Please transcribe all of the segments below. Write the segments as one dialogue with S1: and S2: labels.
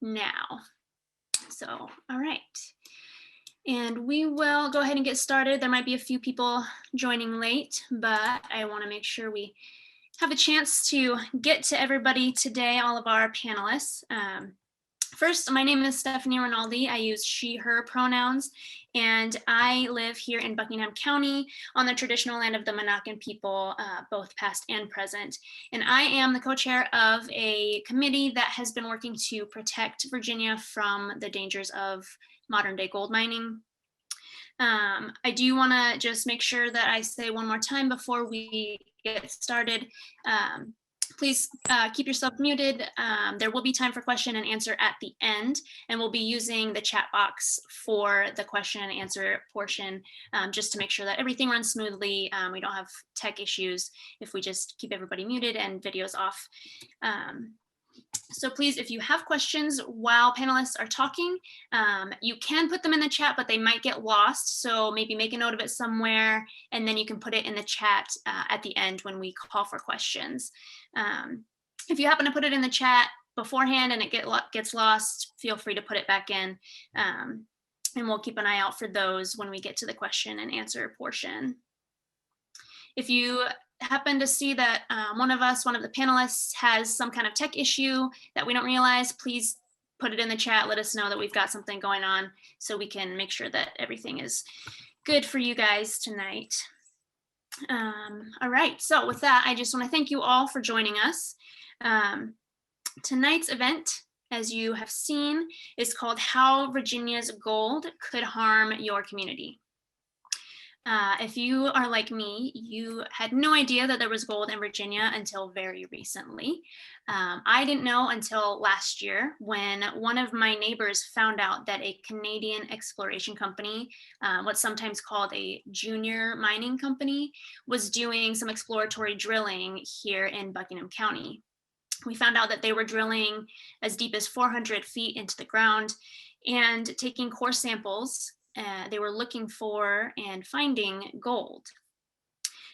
S1: now. So, all right. And we will go ahead and get started. There might be a few people joining late, but I want to make sure we have a chance to get to everybody today, all of our panelists. First, my name is Stephanie Rinaldi. I use she, her pronouns, and I live here in Buckingham County on the traditional land of the Monacan people, both past and present. And I am the co-chair of a committee that has been working to protect Virginia from the dangers of modern day gold mining. I do want to just make sure that I say one more time before we get started. Please keep yourself muted. There will be time for question and answer at the end, and we'll be using the chat box for the question and answer portion, just to make sure that everything runs smoothly. We don't have tech issues if we just keep everybody muted and videos off. So please, if you have questions while panelists are talking, you can put them in the chat, but they might get lost. So maybe make a note of it somewhere, and then you can put it in the chat at the end when we call for questions. If you happen to put it in the chat beforehand and it gets lost, feel free to put it back in. And we'll keep an eye out for those when we get to the question and answer portion. If you happen to see that one of the panelists has some kind of tech issue that we don't realize, please put it in the chat. Let us know that we've got something going on so we can make sure that everything is good for you guys tonight. All right, so with that, I just want to thank you all for joining us. Tonight's event, as you have seen, is called How Virginia's Gold Could Harm Your Community. If you are like me, you had no idea that there was gold in Virginia until very recently. I didn't know until last year when one of my neighbors found out that a Canadian exploration company, what's sometimes called a junior mining company, was doing some exploratory drilling here in Buckingham County. We found out that they were drilling as deep as 400 feet into the ground and taking core samples. They were looking for and finding gold.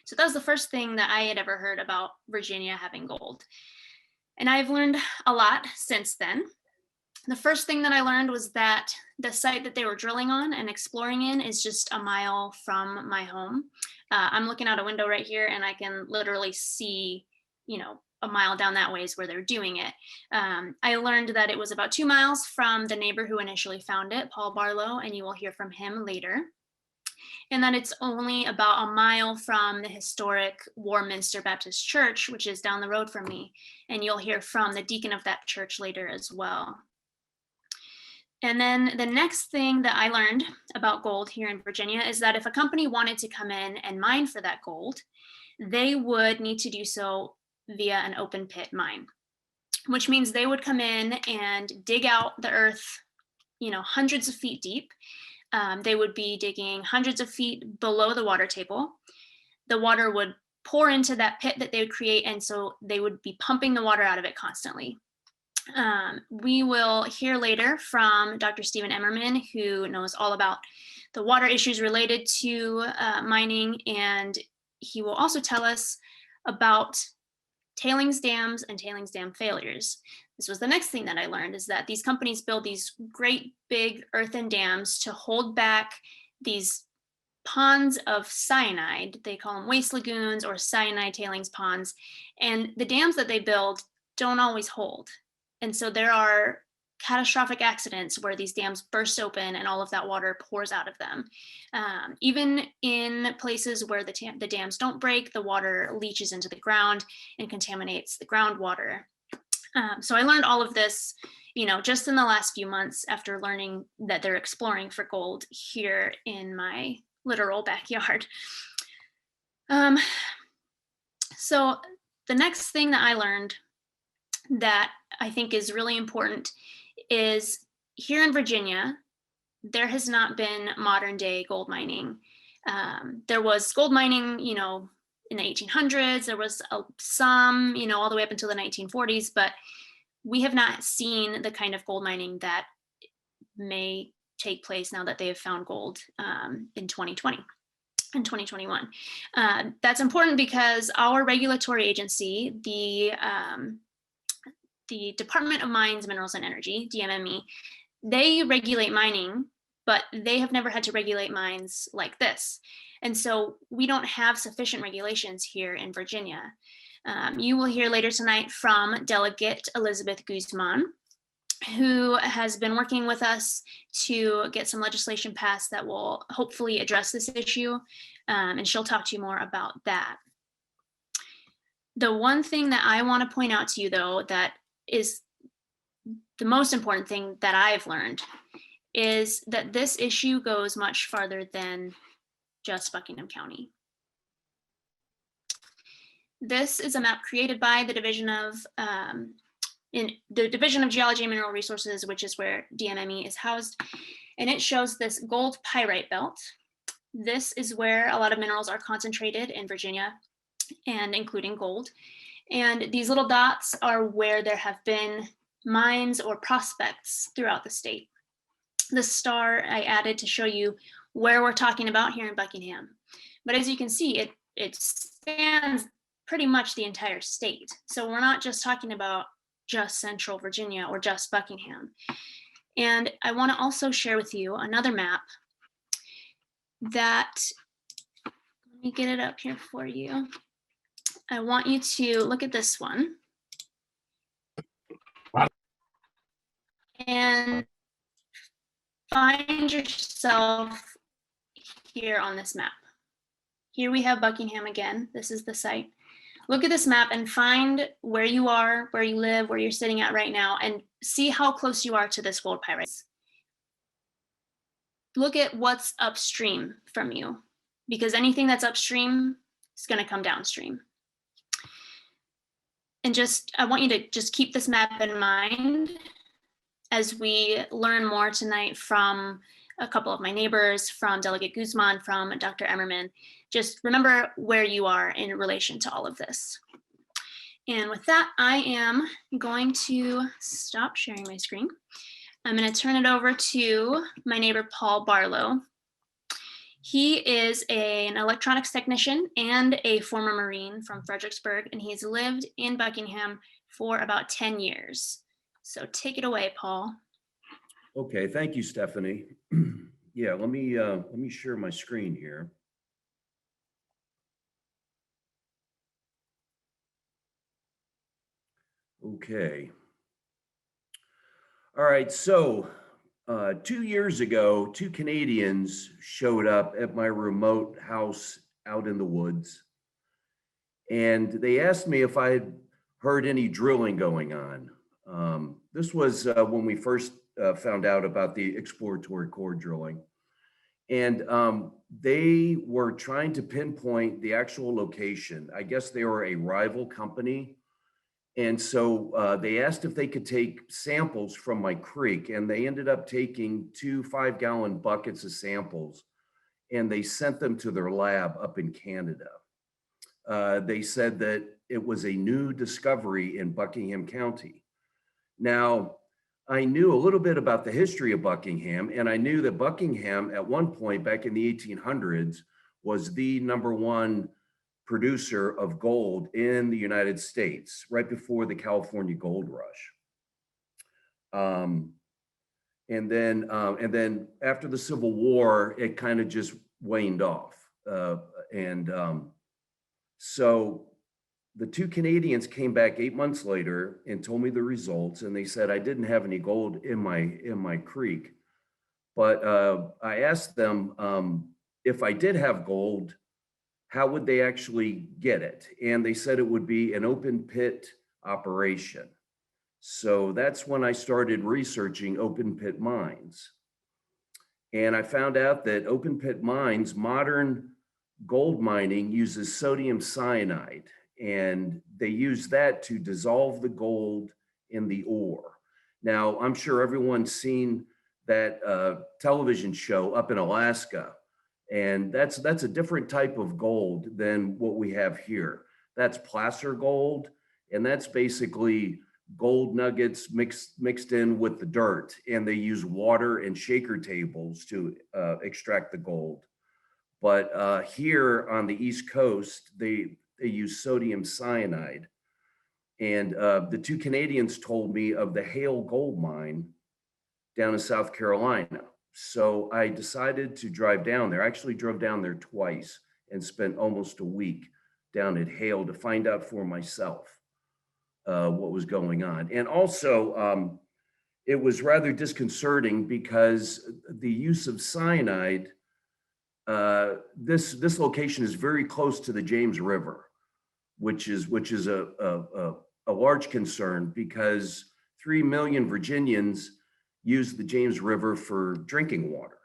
S1: So that was the first thing that I had ever heard about Virginia having gold. And I've learned a lot since then. The first thing that I learned was that the site that they were drilling on and exploring in is just a mile from my home. I'm looking out a window right here and I can literally see, a mile down that way is where they're doing it. I learned that it was about 2 miles from the neighbor who initially found it, Paul Barlow, and you will hear from him later. And that it's only about a mile from the historic Warminster Baptist Church, which is down the road from me. And you'll hear from the deacon of that church later as well. And then the next thing that I learned about gold here in Virginia is that if a company wanted to come in and mine for that gold, they would need to do so via an open pit mine, which means they would come in and dig out the earth, hundreds of feet deep. They would be digging hundreds of feet below the water table. The water would pour into that pit that they would create, and so they would be pumping the water out of it constantly. We will hear later from Dr. Stephen Emmerman, who knows all about the water issues related to mining, and he will also tell us about tailings dams and tailings dam failures. This was the next thing that I learned, is that these companies build these great big earthen dams to hold back these ponds of cyanide. They call them waste lagoons or cyanide tailings ponds. And the dams that they build don't always hold. And so there are catastrophic accidents where these dams burst open and all of that water pours out of them. Even in places where the dams don't break, the water leaches into the ground and contaminates the groundwater. So I learned all of this, just in the last few months after learning that they're exploring for gold here in my literal backyard. So the next thing that I learned that I think is really important is here in Virginia, there has not been modern day gold mining. There was gold mining, in the 1800s, there was some, all the way up until the 1940s, but we have not seen the kind of gold mining that may take place now that they have found gold in 2020 and 2021. That's important because our regulatory agency, the the Department of Mines, Minerals and Energy, DMME, they regulate mining, but they have never had to regulate mines like this. And so we don't have sufficient regulations here in Virginia. You will hear later tonight from Delegate Elizabeth Guzman, who has been working with us to get some legislation passed that will hopefully address this issue. And she'll talk to you more about that. The one thing that I want to point out to you, though, that is the most important thing that I've learned is that this issue goes much farther than just Buckingham County. This is a map created by the Division of Geology and Mineral Resources, which is where DMME is housed, and it shows this gold-pyrite belt. This is where a lot of minerals are concentrated in Virginia, and including gold. And these little dots are where there have been mines or prospects throughout the state. The star I added to show you where we're talking about here in Buckingham. But as you can see, it spans pretty much the entire state. So we're not just talking about just Central Virginia or just Buckingham. And I want to also share with you another map that, let me get it up here for you. I want you to look at this one. And find yourself here on this map. Here we have Buckingham again. This is the site. Look at this map and find where you are, where you live, where you're sitting at right now, and see how close you are to this gold pyrite. Look at what's upstream from you, because anything that's upstream is going to come downstream. And I want you to just keep this map in mind as we learn more tonight from a couple of my neighbors, from Delegate Guzman, from Dr. Emmerman. Just remember where you are in relation to all of this. And with that, I am going to stop sharing my screen. I'm going to turn it over to my neighbor, Paul Barlow. He is an electronics technician and a former Marine from Fredericksburg, and he's lived in Buckingham for about 10 years. So take it away, Paul.
S2: Okay, thank you, Stephanie. Yeah, let me share my screen here. Okay. All right, so 2 years ago, 2 Canadians showed up at my remote house out in the woods, and they asked me if I had heard any drilling going on. This was when we first found out about the exploratory core drilling. And they were trying to pinpoint the actual location. I guess they were a rival company. And so they asked if they could take samples from my creek, and they ended up taking 2 5-gallon buckets of samples, and they sent them to their lab up in Canada. They said that it was a new discovery in Buckingham County. Now, I knew a little bit about the history of Buckingham, and I knew that Buckingham at one point back in the 1800s was the #1 producer of gold in the United States, right before the California gold rush. And then after the Civil War, it kind of just waned off. So the 2 Canadians came back 8 months later and told me the results, and they said I didn't have any gold in my creek. But I asked them if I did have gold, how would they actually get it? And they said it would be an open pit operation. So that's when I started researching open pit mines. And I found out that open pit mines, modern gold mining, uses sodium cyanide, and they use that to dissolve the gold in the ore. Now, I'm sure everyone's seen that television show Up in Alaska, and that's a different type of gold than what we have here. That's placer gold, and that's basically gold nuggets mixed in with the dirt, and they use water and shaker tables to extract the gold. But here on the East Coast, they use sodium cyanide. And the two Canadians told me of the Hale gold mine down in South Carolina. So I decided to drive down there. I actually drove down there twice and spent almost a week down at Hale to find out for myself what was going on. And also, it was rather disconcerting because the use of cyanide, this location is very close to the James River, which is a large concern because 3 million Virginians use the James River for drinking water.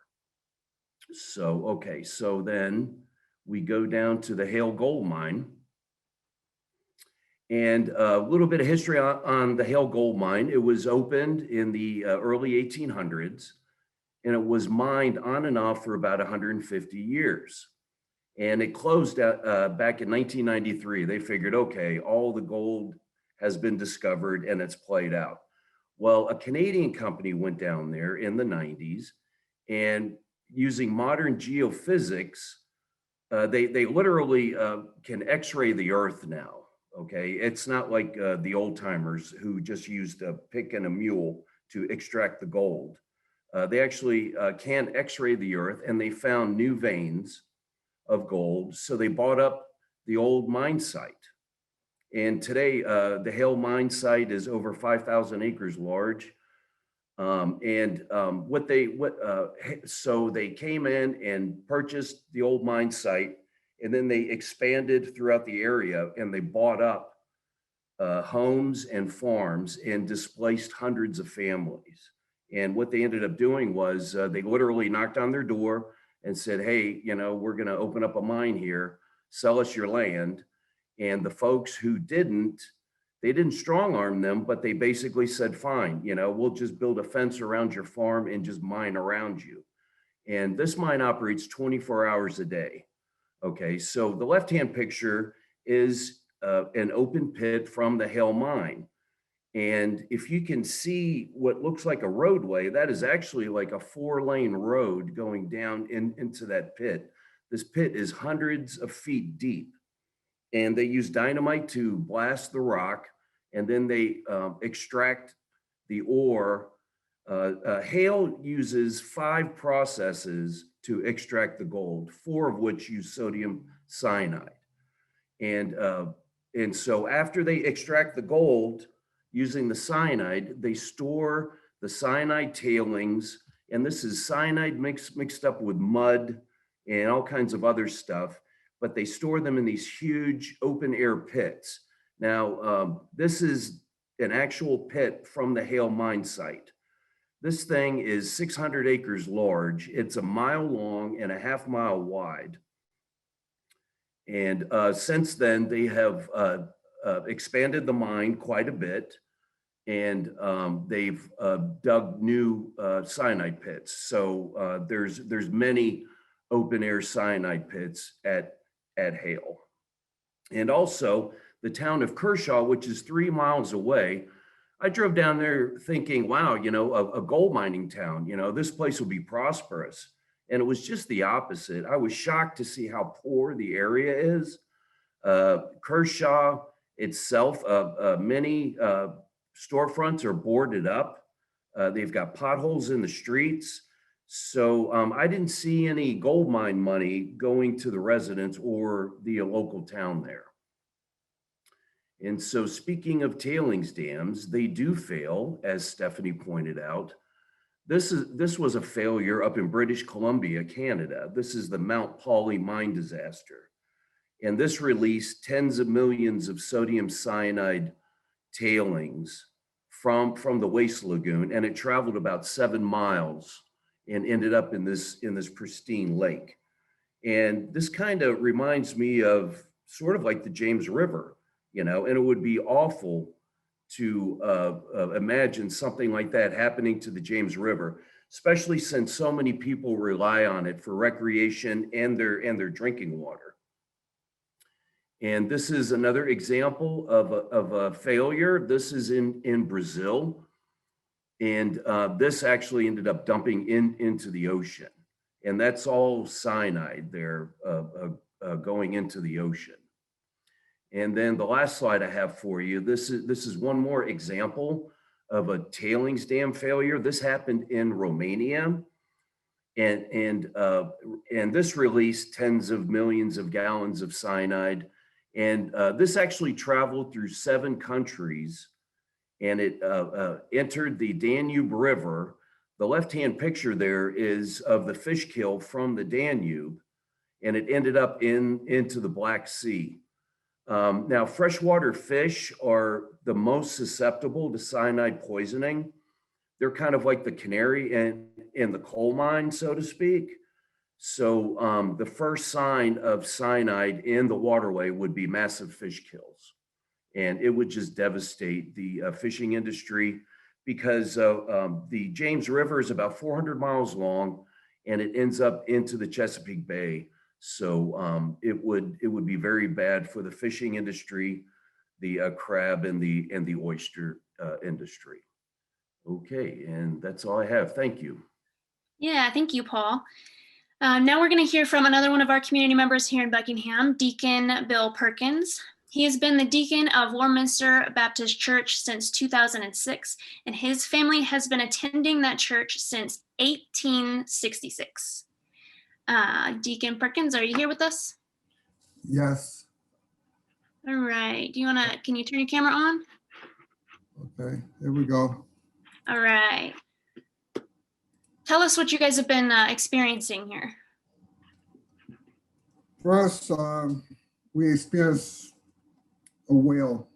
S2: So, okay, so then we go down to the Hale gold mine. And a little bit of history on the Hale gold mine. It was opened in the early 1800s, and it was mined on and off for about 150 years. And it closed back in 1993. They figured, okay, all the gold has been discovered and it's played out. Well, a Canadian company went down there in the 90s, and using modern geophysics, they literally can X-ray the earth now. Okay, it's not like the old timers who just used a pick and a mule to extract the gold. They actually can X-ray the earth, and they found new veins of gold. So they bought up the old mine site. And today, the Hale mine site is over 5,000 acres large. So they came in and purchased the old mine site, and then they expanded throughout the area, and they bought up homes and farms and displaced hundreds of families. And what they ended up doing was they literally knocked on their door and said, hey, we're going to open up a mine here, sell us your land. And the folks who they didn't strong arm them, but they basically said, fine, we'll just build a fence around your farm and just mine around you. And this mine operates 24 hours a day. Okay, so the left-hand picture is an open pit from the Hale mine. And if you can see what looks like a roadway, that is actually like a 4-lane road going down into that pit. This pit is hundreds of feet deep. And they use dynamite to blast the rock, and then they extract the ore. Hale uses 5 processes to extract the gold, 4 of which use sodium cyanide. And so after they extract the gold using the cyanide, they store the cyanide tailings, and this is cyanide mixed up with mud and all kinds of other stuff, but they store them in these huge open air pits. Now, this is an actual pit from the Hale mine site. This thing is 600 acres large. It's a mile long and a half-mile wide. And since then, they have expanded the mine quite a bit, and they've dug new cyanide pits. So there's many open air cyanide pits at Hale. And also the town of Kershaw, which is 3 miles away. I drove down there thinking, wow, a gold mining town, this place will be prosperous. And it was just the opposite. I was shocked to see how poor the area is. Kershaw itself, many storefronts are boarded up. They've got potholes in the streets. So I didn't see any gold mine money going to the residents or the local town there. And so speaking of tailings dams, they do fail, as Stephanie pointed out. This was a failure up in British Columbia, Canada. This is the Mount Pauli mine disaster. And this released tens of millions of sodium cyanide tailings from the waste lagoon, and it traveled about 7 miles and ended up in this pristine lake. And this kind of reminds me of sort of like the James River, and it would be awful to imagine something like that happening to the James River, especially since so many people rely on it for recreation and their drinking water. And this is another example of a failure. This is in Brazil. And this actually ended up dumping into the ocean. And that's all cyanide there going into the ocean. And then the last slide I have for you, this is one more example of a tailings dam failure. This happened in Romania, and this released tens of millions of gallons of cyanide. And this actually traveled through 7 countries, and it entered the Danube River. The left-hand picture there is of the fish kill from the Danube, and it ended up into the Black Sea. Now, freshwater fish are the most susceptible to cyanide poisoning. They're kind of like the canary in the coal mine, so to speak. So the first sign of cyanide in the waterway would be massive fish kills. And it would just devastate the fishing industry, because the James River is about 400 miles long, and it ends up into the Chesapeake Bay. So it would be very bad for the fishing industry, the crab and the oyster industry. Okay, and that's all I have. Thank you.
S1: Yeah, thank you, Paul. Now we're going to hear from another one of our community members here in Buckingham, Deacon Bill Perkins. He has been the deacon of Warminster Baptist Church since 2006, and his family has been attending that church since 1866. Deacon Perkins, are you here with us?
S3: Yes.
S1: All right. Can you turn your camera on?
S3: Okay, there we go.
S1: All right. Tell us what you guys have been experiencing here.
S3: First, we experienced a well,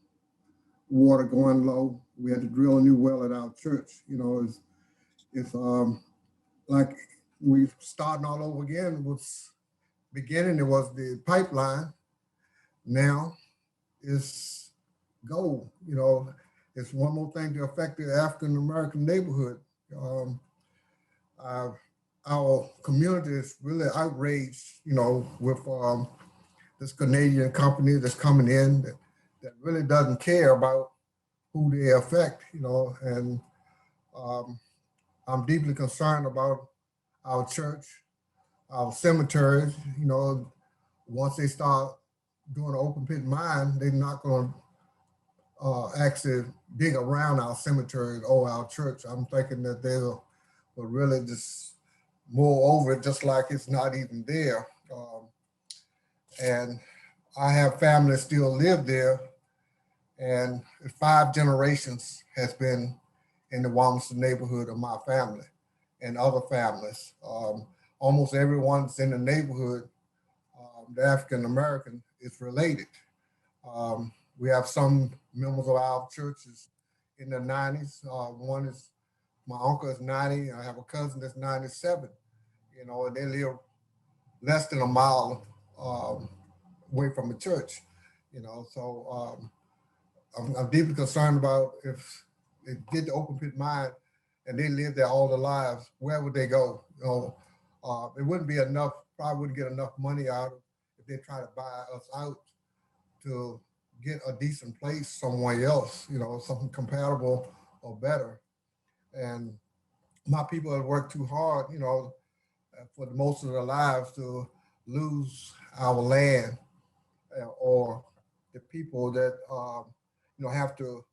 S3: water going low. We had to drill a new well at our church. You know, it's like we starting all over again. It was beginning, it was the pipeline. Now it's gold. You know, it's one more thing to affect the African American neighborhood. Our community is really outraged, you know, with this Canadian company that's coming in that really doesn't care about who they affect, you know, and I'm deeply concerned about our church, our cemeteries. You know, once they start doing an open pit mine, they're not going to actually dig around our cemeteries or our church. I'm thinking that they'll really just mow over it just like it's not even there. And I have family still live there, and 5 generations has been in the Warminster neighborhood of my family and other families. Almost everyone's in the neighborhood, the African American, is related. We have some members of our churches in the 90s. One is, my uncle is 90. I have a cousin that's 97, you know, and they live less than a mile away from the church, you know. So I'm deeply concerned about if they did the open pit mine and they lived there all their lives, where would they go? You know, it wouldn't be enough, probably wouldn't get enough money out of if they try to buy us out to get a decent place somewhere else, you know, something compatible or better. And my people have worked too hard, you know, for the most of their lives to lose our land, or the people that you know, have to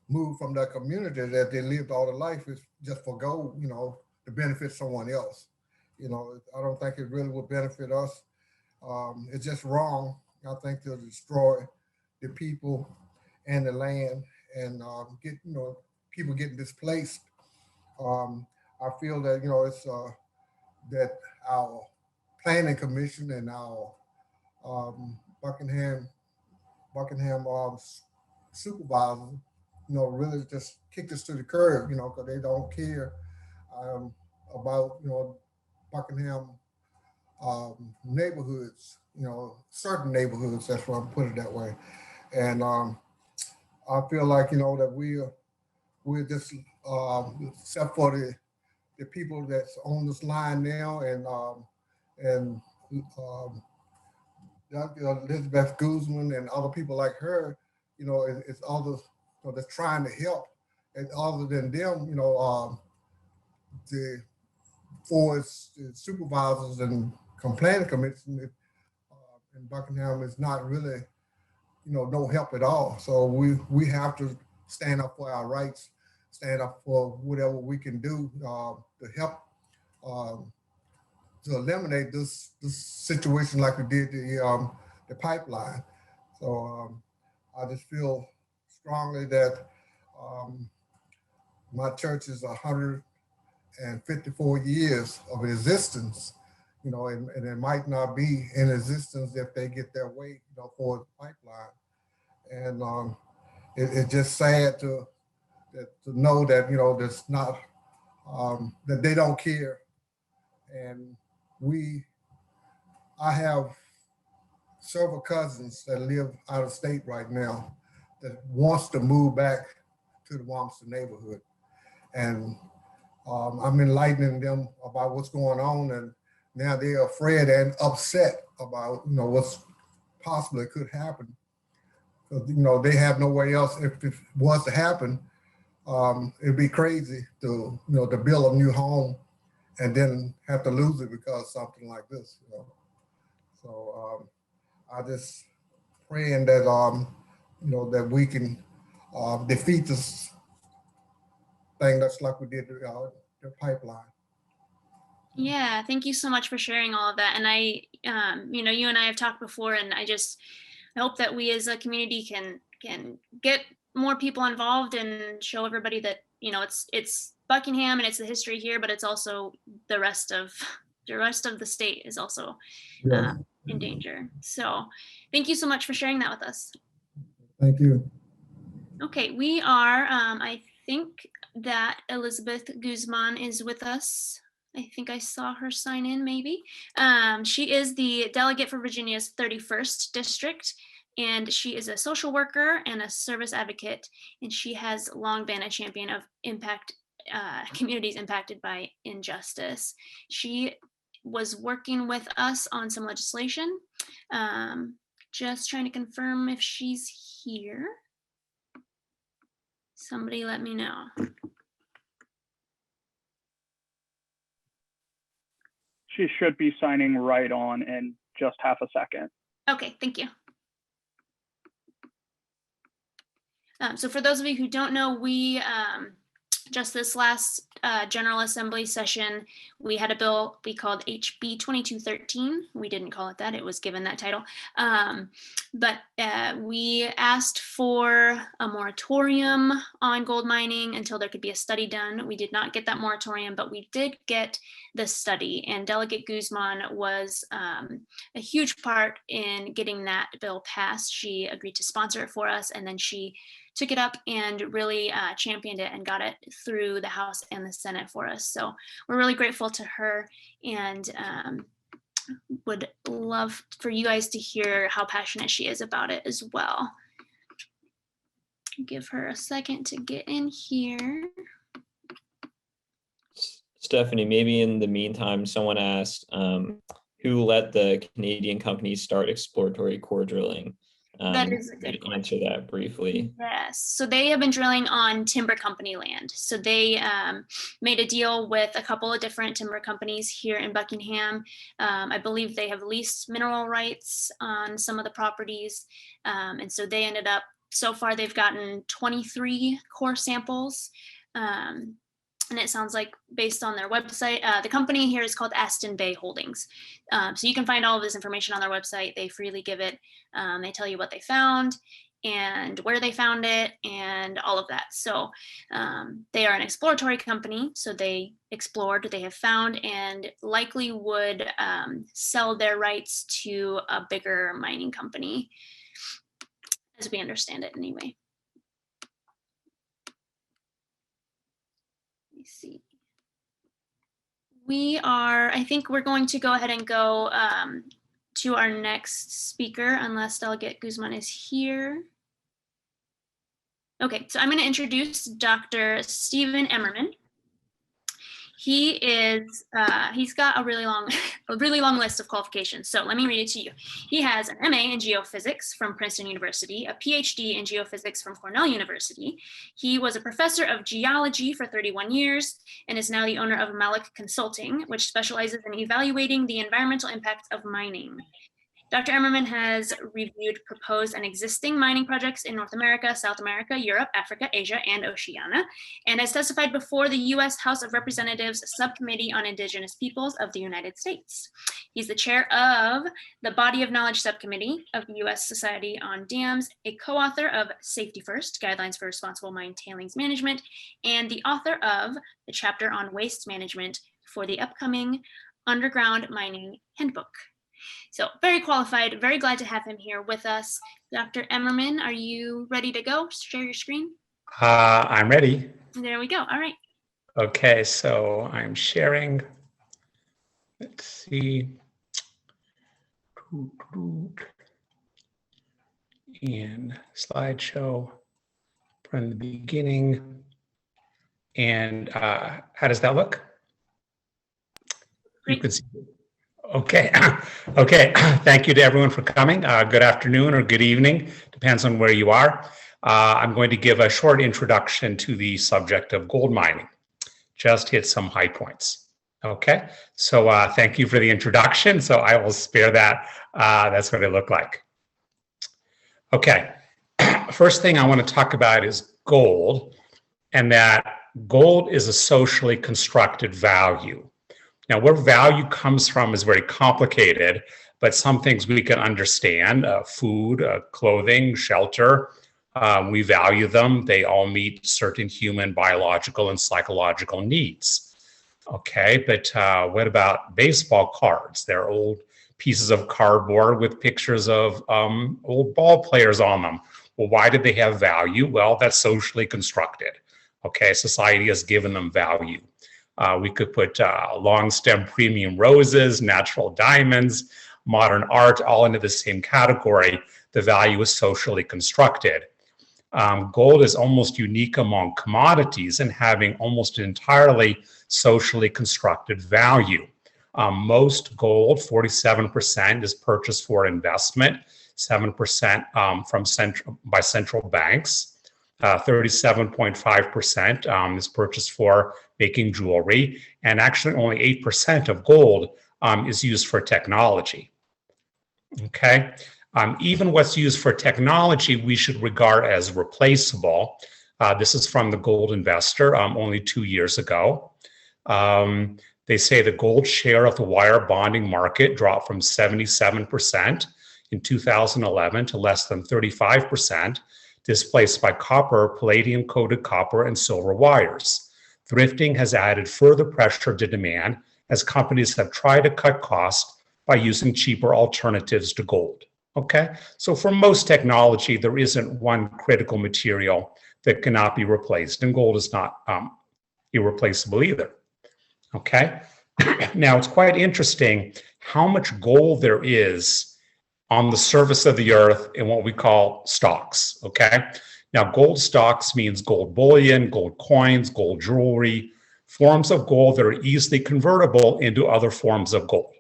S3: move from their community that they lived all their life is just for gold, you know, to benefit someone else. You know, I don't think it really would benefit us. It's just wrong, I think, to destroy the people and the land and get, you know, people getting displaced. I feel that, you know, it's that our planning commission and our Buckingham supervisors, you know, really just kicked us to the curb, you know, because they don't care about, you know, Buckingham neighborhoods, you know, certain neighborhoods, that's why I'm putting it that way. And I feel like, you know, that we're just, except for the people that's on this line now, and Dr. Elizabeth Guzman and other people like her, you know, it's others, you know, that's trying to help. And other than them, you know, the forest supervisors and complaining commission in Buckingham is not really no help at all. So we have to stand up for our rights, stand up for whatever we can do to help to eliminate this situation like we did the pipeline. So I just feel strongly that my church is 154 years of existence, and it might not be in existence if they get their way, for the pipeline. And it's just sad to know that, that's not, that they don't care. And I have several cousins that live out of state right now that wants to move back to the Wamston neighborhood. And I'm enlightening them about what's going on, and now they're afraid and upset about, what's possibly could happen. Because, they have nowhere else. If it was to happen, it'd be crazy to, to build a new home and then have to lose it because of something like this. So I just praying that that we can defeat this thing that's like we did the pipeline.
S1: Yeah, thank you so much for sharing all of that. And I, you and I have talked before, and I hope that we as a community can get more people involved and show everybody that, it's Buckingham and it's the history here, but it's also the rest of the state is also in danger. So thank you so much for sharing that with us.
S3: Thank you.
S1: Okay, we are, I think that Elizabeth Guzman is with us. I think I saw her sign in, maybe. She is the delegate for Virginia's 31st district, and she is a social worker and a service advocate, and she has long been a champion of communities impacted by injustice. She was working with us on some legislation. Just trying to confirm if she's here. Somebody let me know.
S4: She should be signing right on in just half a second.
S1: Okay, thank you. So for those of you who don't know, we just this last General Assembly session, we had a bill we called HB 2213. We didn't call it that, it was given that title. But we asked for a moratorium on gold mining until there could be a study done. We did not get that moratorium, but we did get the study, and Delegate Guzman was a huge part in getting that bill passed. She agreed to sponsor it for us, and then she took it up and really championed it and got it through the House and the Senate for us. So we're really grateful to her, and would love for you guys to hear how passionate she is about it as well. Give her a second to get in here.
S5: Stephanie, maybe in the meantime, someone asked who let the Canadian companies start exploratory core drilling?
S1: That is a good question.
S5: Answer that briefly.
S1: Yes, so they have been drilling on timber company land. So they made a deal with a couple of different timber companies here in Buckingham. I believe they have leased mineral rights on some of the properties. And so they ended up, so far they've gotten 23 core samples. And it sounds like, based on their website, the company here is called Aston Bay Holdings. So you can find all of this information on their website. They freely give it. They tell you what they found and where they found it and all of that. So they are an exploratory company. So they explored, they have found, and likely would sell their rights to a bigger mining company, as we understand it anyway. See, I think we're going to go ahead and go to our next speaker, unless Delegate Guzman is here. Okay, so I'm going to introduce Dr. Stephen Emmerman. He is, he's got a really long list of qualifications. So let me read it to you. He has an MA in geophysics from Princeton University, a PhD in geophysics from Cornell University. He was a professor of geology for 31 years and is now the owner of Malik Consulting, which specializes in evaluating the environmental impacts of mining. Dr. Emmerman has reviewed proposed and existing mining projects in North America, South America, Europe, Africa, Asia, and Oceania, and has testified before the U.S. House of Representatives Subcommittee on Indigenous Peoples of the United States. He's the chair of the Body of Knowledge Subcommittee of the U.S. Society on Dams, a co-author of Safety First, Guidelines for Responsible Mine Tailings Management, and the author of the chapter on waste management for the upcoming Underground Mining Handbook. So very qualified, very glad to have him here with us. Dr. Emmerman, are you ready to go? Share your screen.
S6: I'm ready.
S1: There we go. All right.
S6: Okay, so I'm sharing. Let's see. And slideshow from the beginning. And how does that look?
S1: Great.
S6: You can see. Okay. Okay. Thank you to everyone for coming. Good afternoon or good evening, depends on where you are. I'm going to give a short introduction to the subject of gold mining. Just hit some high points. Okay. So thank you for the introduction. So I will spare that. That's what it looked like. Okay. First thing I want to talk about is gold, and that gold is a socially constructed value. Now, where value comes from is very complicated, but some things we can understand: food, clothing, shelter. We value them. They all meet certain human, biological, and psychological needs. Okay, but what about baseball cards? They're old pieces of cardboard with pictures of old ball players on them. Well, why did they have value? Well, that's socially constructed. Okay, society has given them value. We could put long stem premium roses, natural diamonds, modern art, all into the same category. The value is socially constructed. Gold is almost unique among commodities in having almost entirely socially constructed value. Most gold, 47%, is purchased for investment, 7% by central banks. 37.5% is purchased for making jewelry, and actually only 8% of gold is used for technology. Okay, even what's used for technology we should regard as replaceable. This is from the Gold Investor only 2 years ago. They say the gold share of the wire bonding market dropped from 77% in 2011 to less than 35%. Displaced by copper, palladium-coated copper, and silver wires. Thrifting has added further pressure to demand as companies have tried to cut costs by using cheaper alternatives to gold. Okay, so for most technology, there isn't one critical material that cannot be replaced, and gold is not irreplaceable either. Okay, now it's quite interesting how much gold there is on the surface of the earth in what we call stocks, okay? Now, gold stocks means gold bullion, gold coins, gold jewelry, forms of gold that are easily convertible into other forms of gold.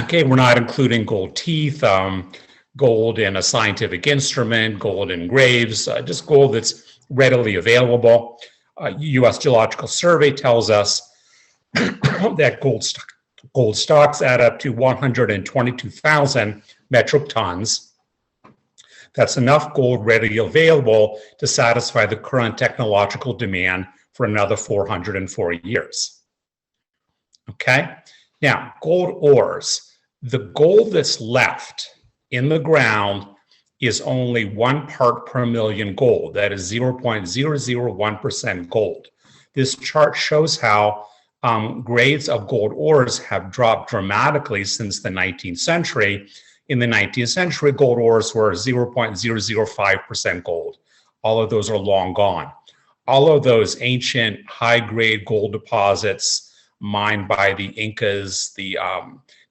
S6: Okay, we're not including gold teeth, gold in a scientific instrument, gold in graves, just gold that's readily available. U.S. Geological Survey tells us that gold stocks add up to 122,000 metric tons. That's enough gold readily available to satisfy the current technological demand for another 404 years. Okay, now gold ores. The gold that's left in the ground is only 1 part per million gold. That is 0.001% gold. This chart shows how grades of gold ores have dropped dramatically since the 19th century. In the 19th century, gold ores were 0.005% gold. All of those are long gone. All of those ancient high-grade gold deposits mined by the Incas, the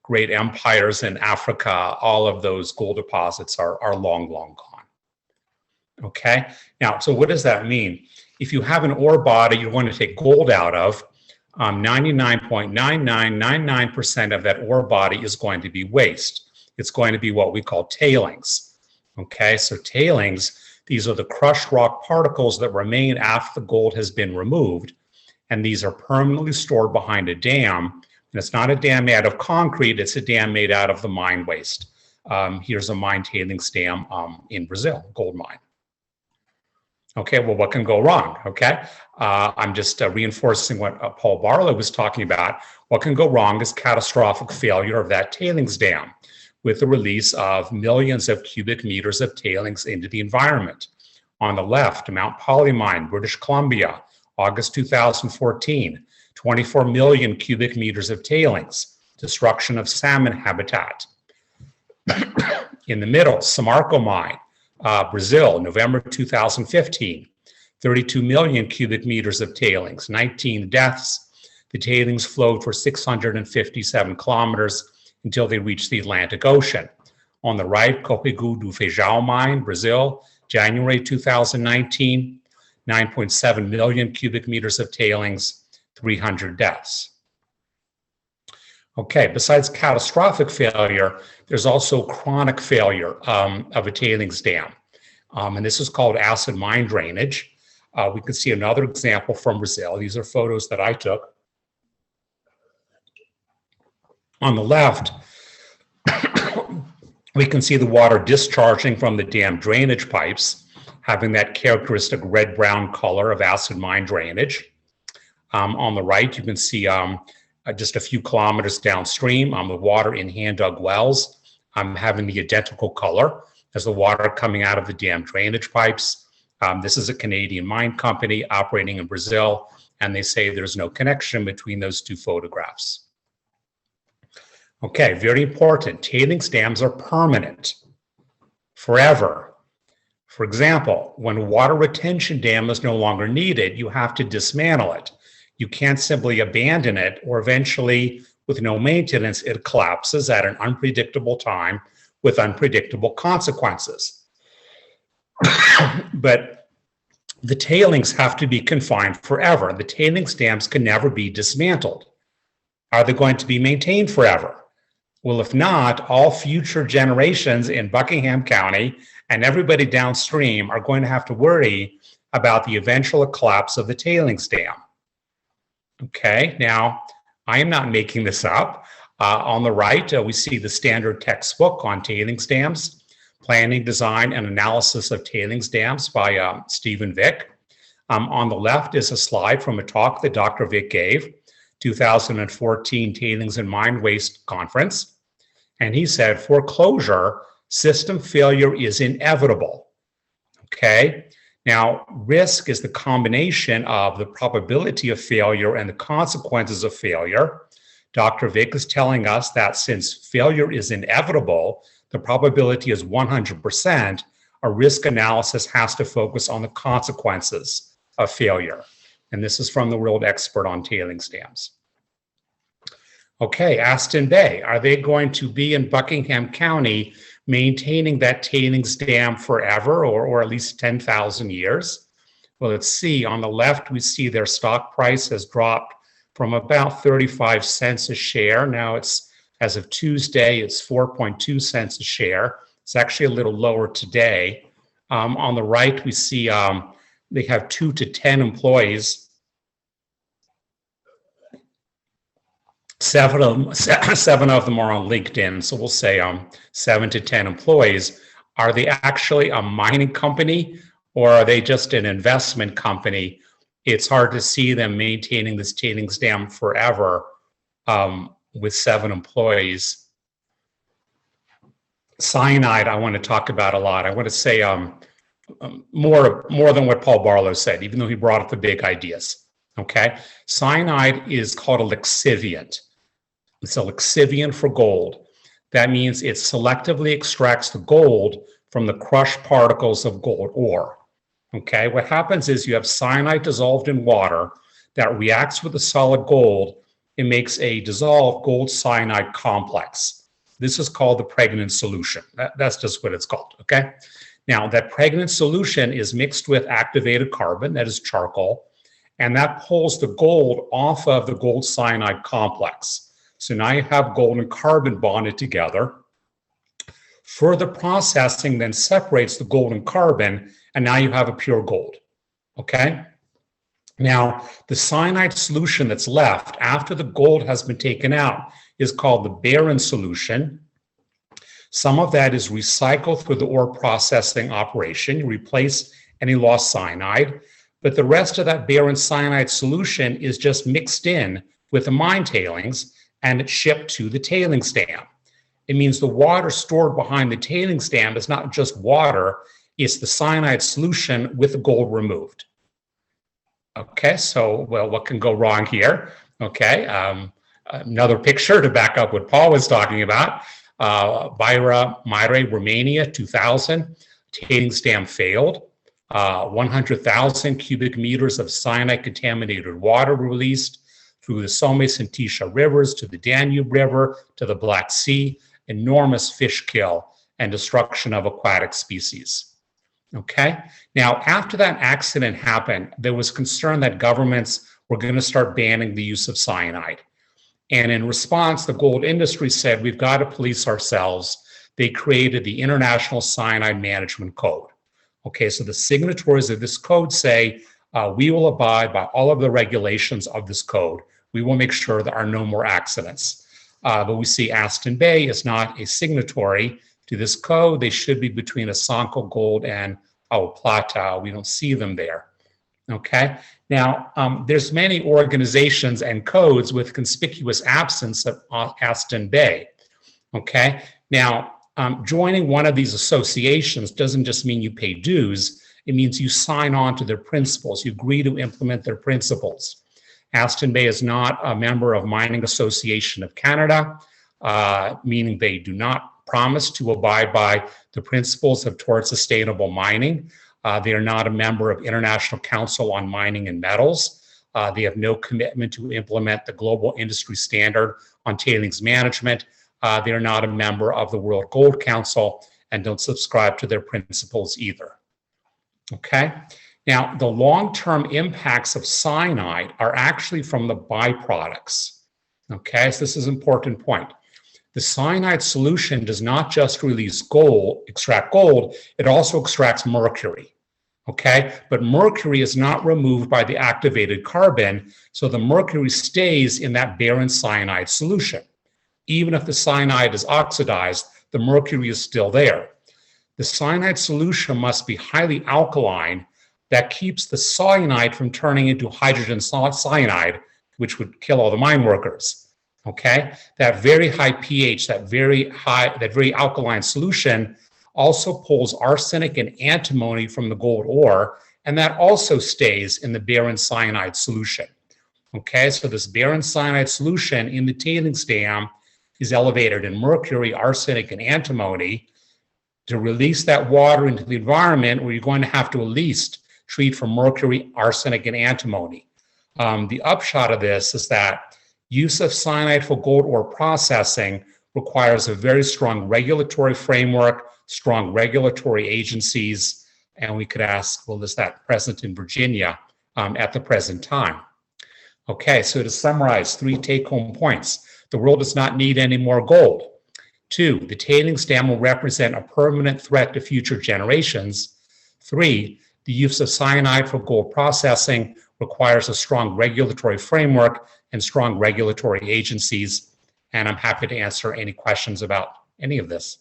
S6: great empires in Africa, all of those gold deposits are long gone. Okay, now, so what does that mean? If you have an ore body you want to take gold out of, 99.9999% of that ore body is going to be waste. It's going to be what we call tailings. Okay, so tailings, these are the crushed rock particles that remain after the gold has been removed, and these are permanently stored behind a dam And it's not a dam made out of concrete, it's a dam made out of the mine waste. Here's a mine tailings dam in Brazil, gold mine. Okay, well, what can go wrong? Okay, I'm just reinforcing what Paul Barlow was talking about. What can go wrong is catastrophic failure of that tailings dam with the release of millions of cubic meters of tailings into the environment. On the left, Mount Poly Mine, British Columbia, August 2014, 24 million cubic meters of tailings, destruction of salmon habitat. In the middle, Samarco Mine, Brazil, November 2015, 32 million cubic meters of tailings, 19 deaths. The tailings flowed for 657 kilometers until they reached the Atlantic Ocean. On the right, Copegu do Feijão Mine, Brazil, January 2019, 9.7 million cubic meters of tailings, 300 deaths. Okay, besides catastrophic failure, there's also chronic failure of a tailings dam. And this is called acid mine drainage. We can see another example from Brazil. These are photos that I took. On the left, we can see the water discharging from the dam drainage pipes, having that characteristic red-brown color of acid mine drainage. On the right, you can see just a few kilometers downstream, the water in hand-dug wells, having the identical color as the water coming out of the dam drainage pipes. This is a Canadian mine company operating in Brazil, and they say there's no connection between those two photographs. Okay, very important. Tailings dams are permanent, forever. For example, when a water retention dam is no longer needed, you have to dismantle it. You can't simply abandon it, or eventually, with no maintenance, it collapses at an unpredictable time with unpredictable consequences. But the tailings have to be confined forever. The tailings dams can never be dismantled. Are they going to be maintained forever? Well, if not, all future generations in Buckingham County and everybody downstream are going to have to worry about the eventual collapse of the tailings dam. Okay, now I am not making this up. On the right, we see the standard textbook on tailings dams, Planning, Design, and Analysis of Tailings Dams by Stephen Vick. On the left is a slide from a talk that Dr. Vick gave, 2014 Tailings and Mine Waste Conference. And he said, foreclosure, system failure is inevitable. Okay, now risk is the combination of the probability of failure and the consequences of failure. Dr. Vick is telling us that since failure is inevitable, the probability is 100%, a risk analysis has to focus on the consequences of failure. And this is from the world expert on tailings dams. Okay, Aston Bay, are they going to be in Buckingham County maintaining that tailings dam forever, or at least 10,000 years? Well, let's see. On the left, we see their stock price has dropped from about 35 cents a share. Now it's, as of Tuesday, it's 4.2 cents a share. It's actually a little lower today. On the right, we see they have 2 to 10 employees. 7 of them are on LinkedIn, so we'll say 7 to 10 employees. Are they actually a mining company, or are they just an investment company? It's hard to see them maintaining this tailings dam forever with 7 employees. Cyanide, I want to talk about a lot. I want to say more than what Paul Barlow said, even though he brought up the big ideas. Okay, cyanide is called a lixiviant. It's a lixiviant for gold. That means it selectively extracts the gold from the crushed particles of gold ore. Okay, what happens is you have cyanide dissolved in water that reacts with the solid gold. It makes a dissolved gold cyanide complex. This is called the pregnant solution. That's just what it's called, okay? Now, that pregnant solution is mixed with activated carbon, that is charcoal, and that pulls the gold off of the gold cyanide complex. So now you have gold and carbon bonded together. Further processing then separates the gold and carbon, and now you have a pure gold, okay? Now, the cyanide solution that's left after the gold has been taken out is called the barren solution. Some of that is recycled through the ore processing operation. You replace any lost cyanide, but the rest of that barren cyanide solution is just mixed in with the mine tailings and it's shipped to the tailings dam. It means the water stored behind the tailings dam is not just water, it's the cyanide solution with the gold removed. Okay, so, well, what can go wrong here? Okay, another picture to back up what Paul was talking about. Mire, Romania, 2000, tailings dam failed. 100,000 cubic meters of cyanide contaminated water released through the Somes and Tisza rivers to the Danube River to the Black Sea. Enormous fish kill and destruction of aquatic species. Okay, now after that accident happened, there was concern that governments were going to start banning the use of cyanide. And in response, the gold industry said, we've got to police ourselves. They created the International Cyanide Management Code. Okay, so the signatories of this code say, we will abide by all of the regulations of this code. We will make sure there are no more accidents. But we see Aston Bay is not a signatory to this code. They should be between Asanko Gold and Plata. We don't see them there. Okay. Now, there's many organizations and codes with conspicuous absence of Aston Bay. Okay. Now, joining one of these associations doesn't just mean you pay dues. It means you sign on to their principles. You agree to implement their principles. Aston Bay is not a member of Mining Association of Canada, meaning they do not promise to abide by the principles towards sustainable mining. They are not a member of International Council on Mining and Metals. They have no commitment to implement the global industry standard on tailings management. They are not a member of the World Gold Council and don't subscribe to their principles either. Okay. Now, the long-term impacts of cyanide are actually from the byproducts. Okay, so this is an important point. The cyanide solution does not just release gold, extract gold, it also extracts mercury. Okay, but mercury is not removed by the activated carbon, so the mercury stays in that barren cyanide solution. Even if the cyanide is oxidized, the mercury is still there. The cyanide solution must be highly alkaline. That keeps the cyanide from turning into hydrogen cyanide, which would kill all the mine workers. Okay, that very high pH, that very alkaline solution also pulls arsenic and antimony from the gold ore, and that also stays in the barren cyanide solution. Okay, so this barren cyanide solution in the tailings dam is elevated in mercury, arsenic, and antimony. To release that water into the environment, where you're going to have to at least treat for mercury, arsenic, and antimony. The upshot of this is that use of cyanide for gold ore processing requires a very strong regulatory framework, strong regulatory agencies, and we could ask, well, is that present in Virginia at the present time? Okay, so to summarize, 3 take-home points. The world does not need any more gold. 2, the tailings dam will represent a permanent threat to future generations. 3, the use of cyanide for gold processing requires a strong regulatory framework and strong regulatory agencies. And I'm happy to answer any questions about any of this.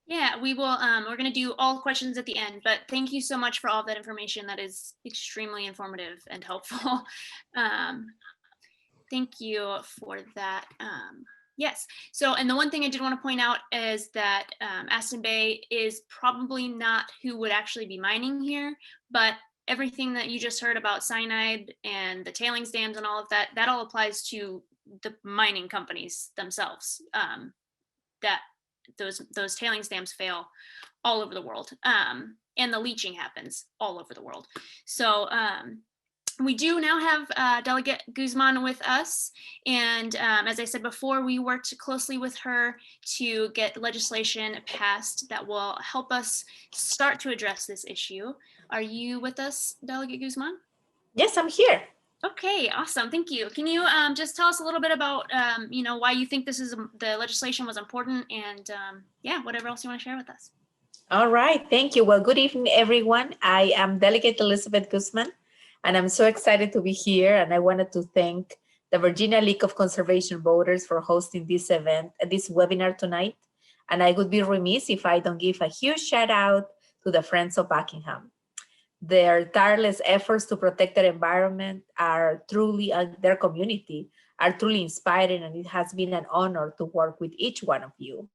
S1: Yeah, we will. We're going to do all questions at the end, but thank you so much for all of that information. That is extremely informative and helpful. Thank you for that. Yes. So, and the one thing I did want to point out is that Aston Bay is probably not who would actually be mining here, but everything that you just heard about cyanide and the tailings dams and all of that, that all applies to the mining companies themselves. That those tailings dams fail all over the world, and the leaching happens all over the world. So we do now have Delegate Guzman with us, and as I said before, we worked closely with her to get legislation passed that will help us start to address this issue. Are you with us, Delegate Guzman?
S7: Yes, I'm here.
S1: Okay, awesome. Thank you. Can you just tell us a little bit about, why you think the legislation was important, and whatever else you want to share with us?
S7: All right, thank you. Well, good evening, everyone. I am Delegate Elizabeth Guzman. And I'm so excited to be here. And I wanted to thank the Virginia League of Conservation Voters for hosting this event, this webinar tonight. And I would be remiss if I don't give a huge shout out to the Friends of Buckingham. Their tireless efforts to protect their environment are truly, their community are truly inspiring, and it has been an honor to work with each one of you.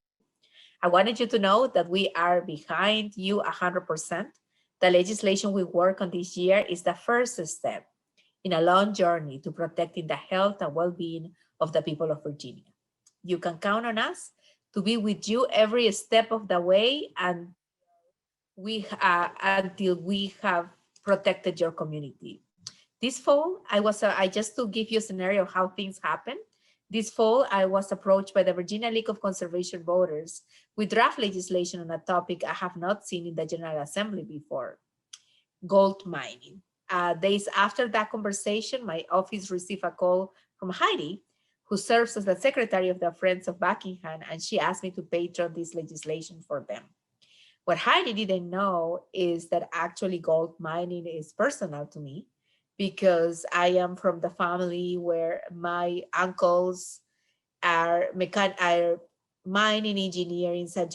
S7: I wanted you to know that we are behind you 100%. The legislation we work on this year is the first step in a long journey to protecting the health and well-being of the people of Virginia. You can count on us to be with you every step of the way, and until we have protected your community. This fall, I just to give you a scenario of how things happen. This fall, I was approached by the Virginia League of Conservation Voters with draft legislation on a topic I have not seen in the General Assembly before: gold mining. Days after that conversation, my office received a call from Heidi, who serves as the secretary of the Friends of Buckingham, and she asked me to patron this legislation for them. What Heidi didn't know is that actually gold mining is personal to me, because I am from the family where my uncles are mining engineers and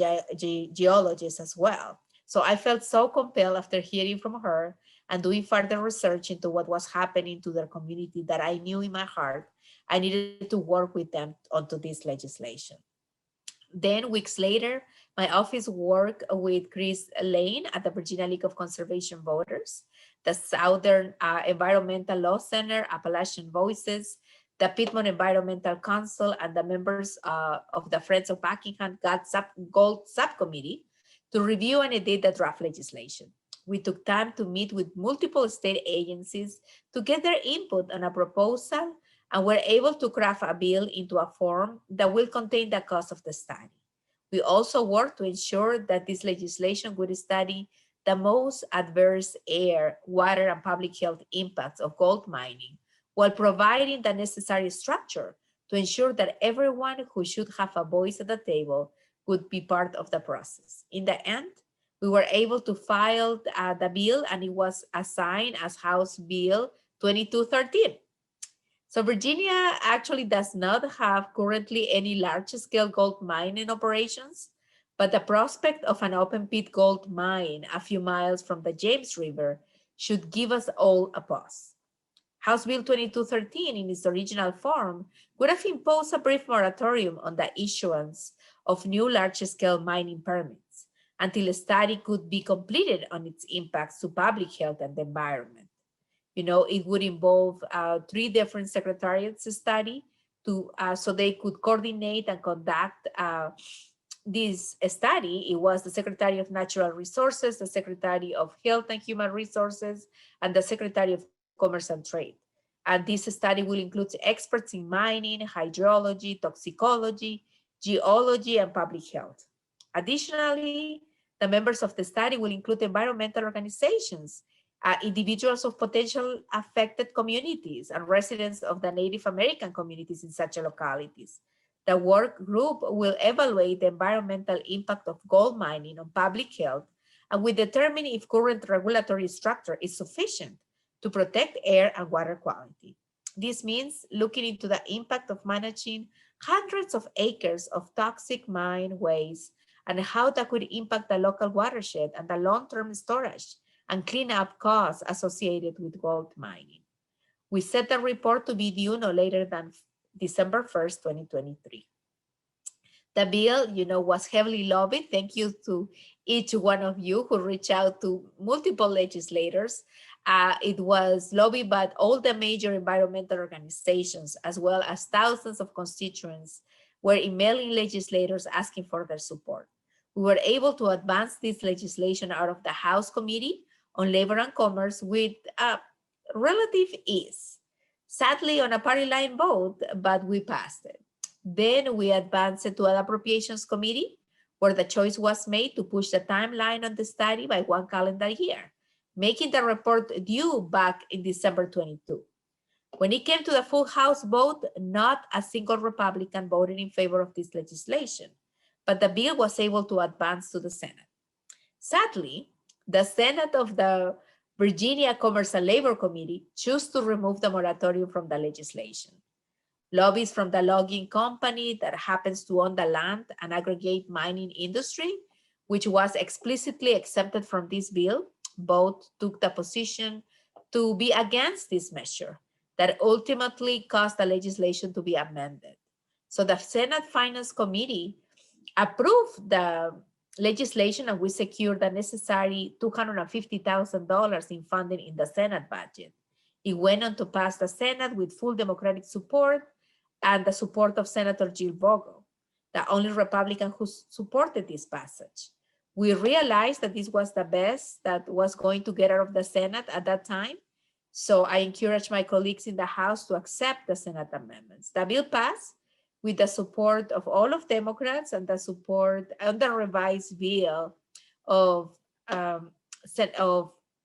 S7: geologists as well. So I felt so compelled after hearing from her and doing further research into what was happening to their community that I knew in my heart I needed to work with them onto this legislation. Then weeks later, my office worked with Chris Lane at the Virginia League of Conservation Voters, the Southern Environmental Law Center, Appalachian Voices, the Piedmont Environmental Council, and the members of the Friends of Buckingham Gold Subcommittee to review and edit the draft legislation. We took time to meet with multiple state agencies to get their input on a proposal, and were able to craft a bill into a form that will contain the cost of the study. We also worked to ensure that this legislation would study the most adverse air, water, and public health impacts of gold mining, while providing the necessary structure to ensure that everyone who should have a voice at the table would be part of the process. In the end, we were able to file the bill, and it was assigned as House Bill 2213. So Virginia actually does not have currently any large-scale gold mining operations, but the prospect of an open-pit gold mine a few miles from the James River should give us all a pause. House Bill 2213 in its original form would have imposed a brief moratorium on the issuance of new large-scale mining permits until a study could be completed on its impacts to public health and the environment. You know, it would involve 3 different secretariats to study so they could coordinate and conduct this study. It was the Secretary of Natural Resources, the Secretary of Health and Human Resources, and the Secretary of Commerce and Trade. And this study will include experts in mining, hydrology, toxicology, geology, and public health. Additionally, the members of the study will include environmental organizations, individuals of potential affected communities, and residents of the Native American communities in such localities. The work group will evaluate the environmental impact of gold mining on public health, and will determine if current regulatory structure is sufficient to protect air and water quality. This means looking into the impact of managing hundreds of acres of toxic mine waste and how that could impact the local watershed and the long-term storage and cleanup costs associated with gold mining. We set the report to be due no later than December 1st, 2023. The bill, was heavily lobbied. Thank you to each one of you who reached out to multiple legislators. It was lobbied by all the major environmental organizations, as well as thousands of constituents were emailing legislators asking for their support. We were able to advance this legislation out of the House Committee on Labor and Commerce with relative ease. Sadly, on a party line vote, but we passed it. Then we advanced it to an Appropriations Committee, where the choice was made to push the timeline on the study by 1 calendar year, making the report due back in December 22. When it came to the full House vote, not a single Republican voted in favor of this legislation, but the bill was able to advance to the Senate. Sadly, the Senate of the Virginia Commerce and Labor Committee chose to remove the moratorium from the legislation. Lobbyists from the logging company that happens to own the land and aggregate mining industry, which was explicitly exempted from this bill, both took the position to be against this measure that ultimately caused the legislation to be amended. So the Senate Finance Committee approved the legislation, and we secured the necessary $250,000 in funding in the Senate budget. It went on to pass the Senate with full Democratic support and the support of Senator Jill Bogle, the only Republican who supported this passage. We realized that this was the best that was going to get out of the Senate at that time. So I encourage my colleagues in the House to accept the Senate amendments. The bill passed with the support of all of Democrats and the support and the revised bill of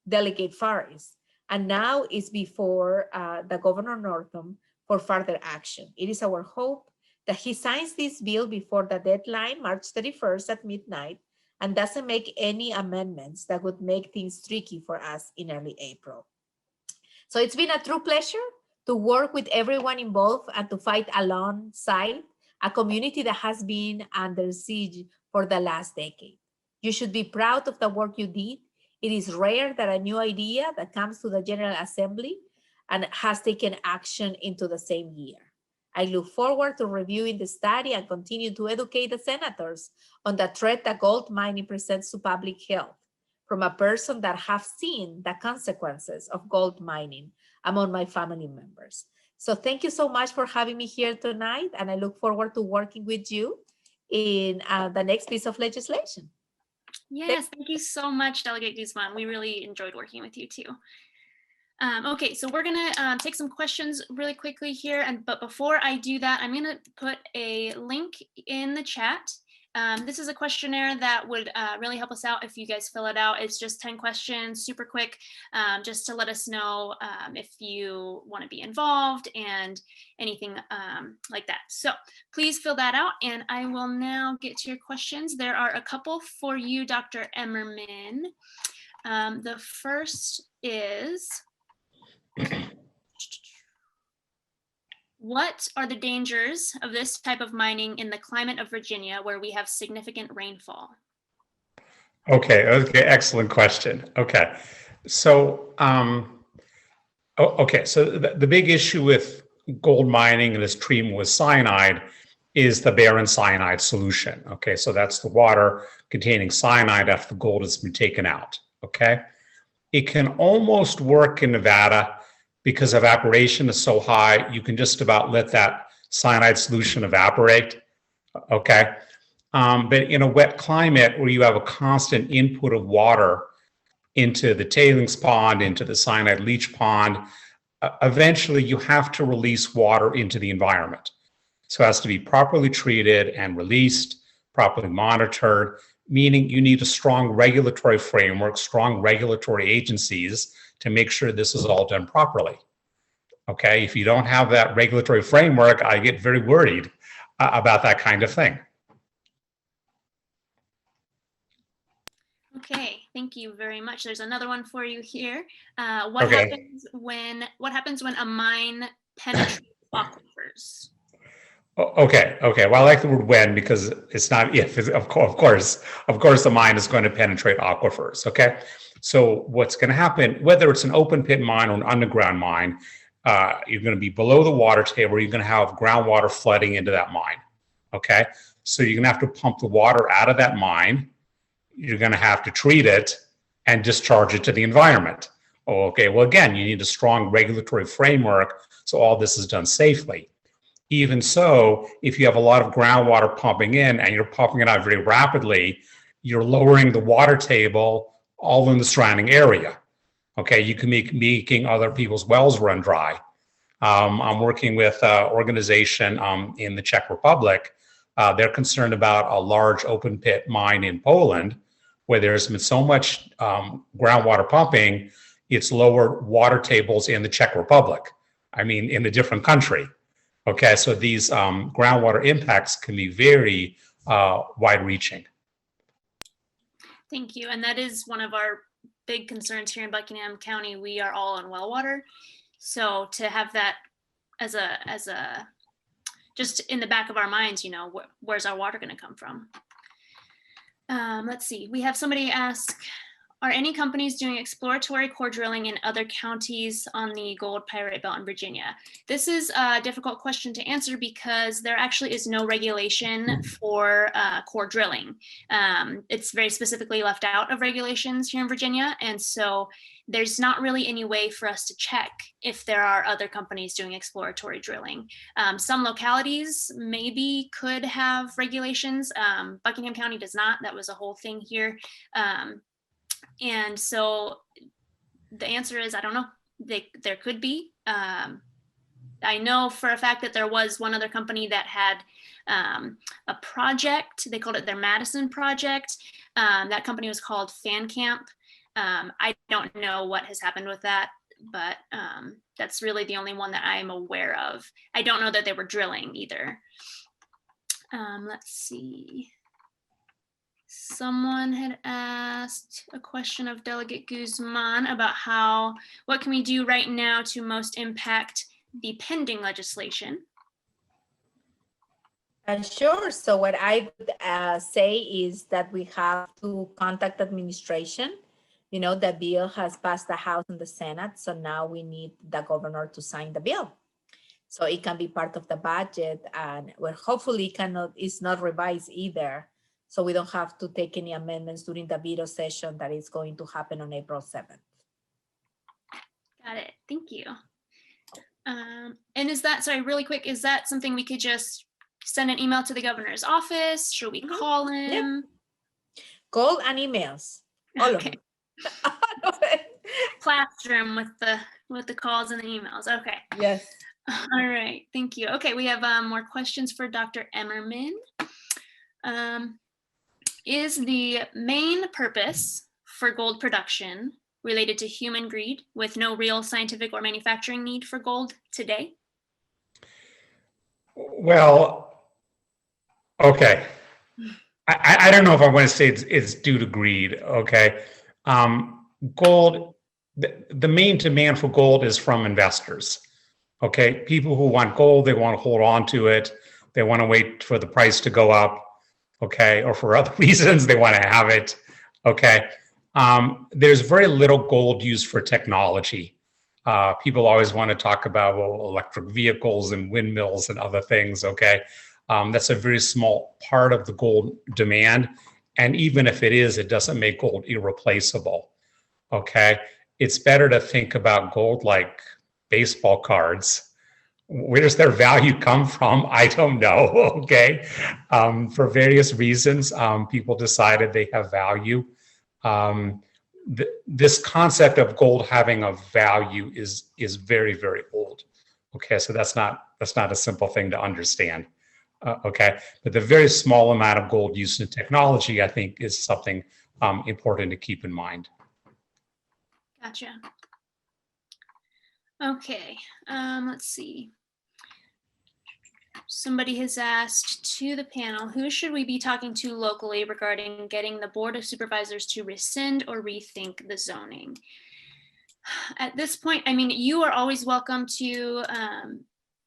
S7: Delegate Faris. And now it's before the Governor Northam for further action. It is our hope that he signs this bill before the deadline, March 31st at midnight, and doesn't make any amendments that would make things tricky for us in early April. So it's been a true pleasure to work with everyone involved and to fight alongside a community that has been under siege for the last decade. You should be proud of the work you did. It is rare that a new idea that comes to the General Assembly and has taken action into the same year. I look forward to reviewing the study and continue to educate the senators on the threat that gold mining presents to public health from a person that have seen the consequences of gold mining among my family members. So thank you so much for having me here tonight, and I look forward to working with you in the next piece of legislation.
S1: Yes, thank you so much, Delegate Guzman. We really enjoyed working with you too. Okay, so we're gonna take some questions really quickly here, but before I do that, I'm gonna put a link in the chat. This is a questionnaire that would really help us out if you guys fill it out. It's just 10 questions, super quick, just to let us know if you want to be involved and anything like that. So please fill that out, and I will now get to your questions. There are a couple for you, Dr. Emmerman. The first is, what are the dangers of this type of mining in the climate of Virginia where we have significant rainfall?
S6: Okay, excellent question. Okay, so the big issue with gold mining and this treatment with cyanide is the barren cyanide solution. Okay, so that's the water containing cyanide after the gold has been taken out. Okay, it can almost work in Nevada because evaporation is so high, you can just about let that cyanide solution evaporate, okay? But in a wet climate where you have a constant input of water into the tailings pond, into the cyanide leach pond, eventually you have to release water into the environment. So it has to be properly treated and released, properly monitored, meaning you need a strong regulatory framework, strong regulatory agencies to make sure this is all done properly. Okay, if you don't have that regulatory framework, I get very worried about that kind of thing.
S1: Okay, thank you very much. There's another one for you here. What happens when a mine penetrates aquifers?
S6: Okay. Well, I like the word when because it's not if. Of course, the mine is going to penetrate aquifers. Okay. So what's going to happen, whether it's an open pit mine or an underground mine, you're going to be below the water table. You're going to have groundwater flooding into that mine. Okay. So you're going to have to pump the water out of that mine. You're going to have to treat it and discharge it to the environment. Okay. Well, again, you need a strong regulatory framework so all this is done safely. Even so, if you have a lot of groundwater pumping in and you're pumping it out very rapidly, you're lowering the water table all in the surrounding area. Okay, you can be making other people's wells run dry. I'm working with an organization in the Czech Republic. They're concerned about a large open pit mine in Poland where there's been so much groundwater pumping, it's lowered water tables in the Czech Republic. I mean, in a different country. Okay, so these groundwater impacts can be very wide-reaching.
S1: Thank you, and that is one of our big concerns here in Buckingham County. We are all on well water. So to have that as a just in the back of our minds, you know, where's our water going to come from? Let's see. We have somebody ask, are any companies doing exploratory core drilling in other counties on the gold-pyrite belt in Virginia? This is a difficult question to answer because there actually is no regulation for core drilling. It's very specifically left out of regulations here in Virginia. And so there's not really any way for us to check if there are other companies doing exploratory drilling. Some localities maybe could have regulations. Buckingham County does not. That was a whole thing here. And so the answer is, I don't know. There could be. I know for a fact that there was one other company that had a project. They called it their Madison project. That company was called Fan Camp. I don't know what has happened with that, but that's really the only one that I'm aware of. I don't know that they were drilling either. Let's see. Someone had asked a question of Delegate Guzman about what can we do right now to most impact the pending legislation?
S7: Sure. So what I would say is that we have to contact administration. You know, the bill has passed the House and the Senate, so now we need the governor to sign the bill. So it can be part of the budget, and well, hopefully it's not revised either. So we don't have to take any amendments during the veto session that is going to happen on April 7th.
S1: Got it. Thank you. And is that, sorry, really quick, is that something we could just send an email to the governor's office? Should we call him?
S7: Yep. Call and emails. All
S1: Okay.
S7: of them.
S1: Classroom with the calls and the emails. Okay.
S7: Yes.
S1: All right. Thank you. Okay, we have more questions for Dr. Emmerman. Is the main purpose for gold production related to human greed with no real scientific or manufacturing need for gold today?
S6: Well, okay. I don't know if I want to say it's due to greed. Okay. Gold, the main demand for gold is from investors. Okay. People who want gold, they want to hold on to it. They want to wait for the price to go up. Okay. Or for other reasons, they want to have it. Okay. There's very little gold used for technology. People always want to talk about electric vehicles and windmills and other things. Okay. That's a very small part of the gold demand. And even if it is, it doesn't make gold irreplaceable. Okay. It's better to think about gold like baseball cards. Where does their value come from? I don't know. Okay. For various reasons, people decided they have value. This concept of gold having a value is very, very old. Okay. So that's not a simple thing to understand. Okay. But the very small amount of gold used in technology, I think, is something important to keep in mind.
S1: Gotcha. Okay. Let's see. Somebody has asked to the panel, who should we be talking to locally regarding getting the Board of Supervisors to rescind or rethink the zoning? At this point, I mean, you are always welcome to,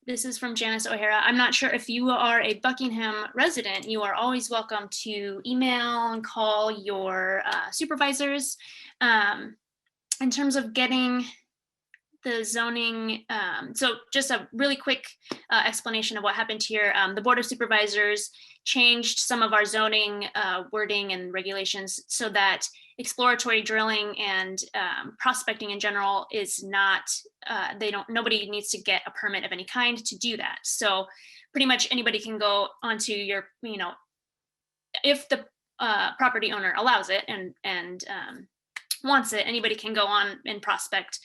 S1: this is from Janice O'Hara. I'm not sure if you are a Buckingham resident, you are always welcome to email and call your supervisors. In terms of getting the zoning, so just a really quick explanation of what happened here. The Board of Supervisors changed some of our zoning wording and regulations so that exploratory drilling and prospecting in general is not, nobody needs to get a permit of any kind to do that. So pretty much anybody can go onto your, if the property owner allows it and wants it, anybody can go on and prospect.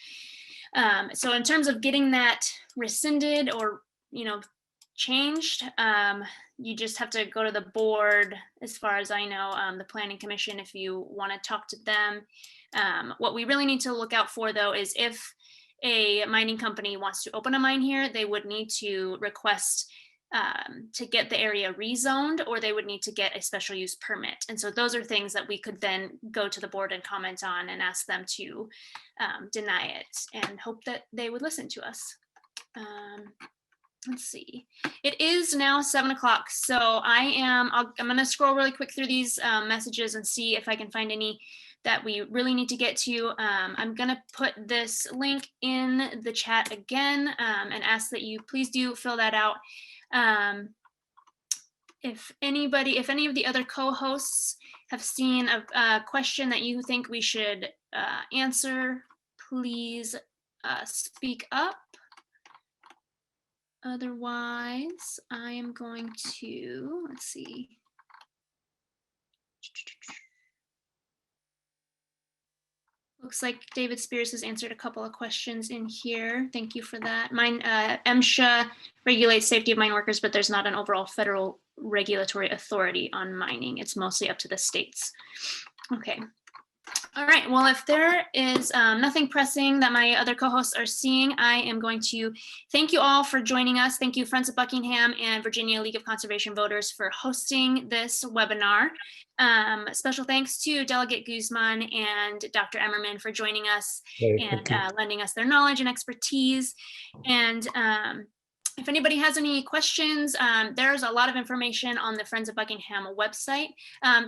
S1: So in terms of getting that rescinded or, changed, you just have to go to the board, as far as I know, the Planning Commission, if you want to talk to them. What we really need to look out for, though, is if a mining company wants to open a mine here, they would need to request to get the area rezoned, or they would need to get a special use permit. And so those are things that we could then go to the board and comment on and ask them to deny it, and hope that they would listen to us. Let's see. It is now 7 o'clock, so I'm going to scroll really quick through these messages and see if I can find any that we really need to get to. I'm going to put this link in the chat again and ask that you please do fill that out. If any of the other co-hosts have seen a question that you think we should answer, please speak up. Otherwise, I am going to, let's see. Looks like David Spears has answered a couple of questions in here. Thank you for that. Mine, MSHA regulates safety of mine workers, but there's not an overall federal regulatory authority on mining. It's mostly up to the states. Okay. All right, well, if there is nothing pressing that my other co-hosts are seeing, I am going to thank you all for joining us. Thank you, Friends of Buckingham and Virginia League of Conservation Voters, for hosting this webinar. Special thanks to Delegate Guzman and Dr. Emmerman for joining us and lending us their knowledge and expertise. And if anybody has any questions, there's a lot of information on the Friends of Buckingham website.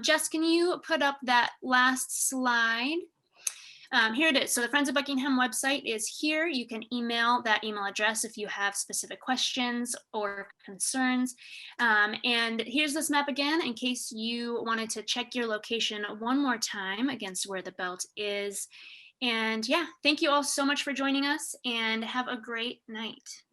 S1: Jess, can you put up that last slide? Here it is. So the Friends of Buckingham website is here. You can email that email address if you have specific questions or concerns. And here's this map again, in case you wanted to check your location one more time against where the belt is. And yeah, thank you all so much for joining us, and have a great night.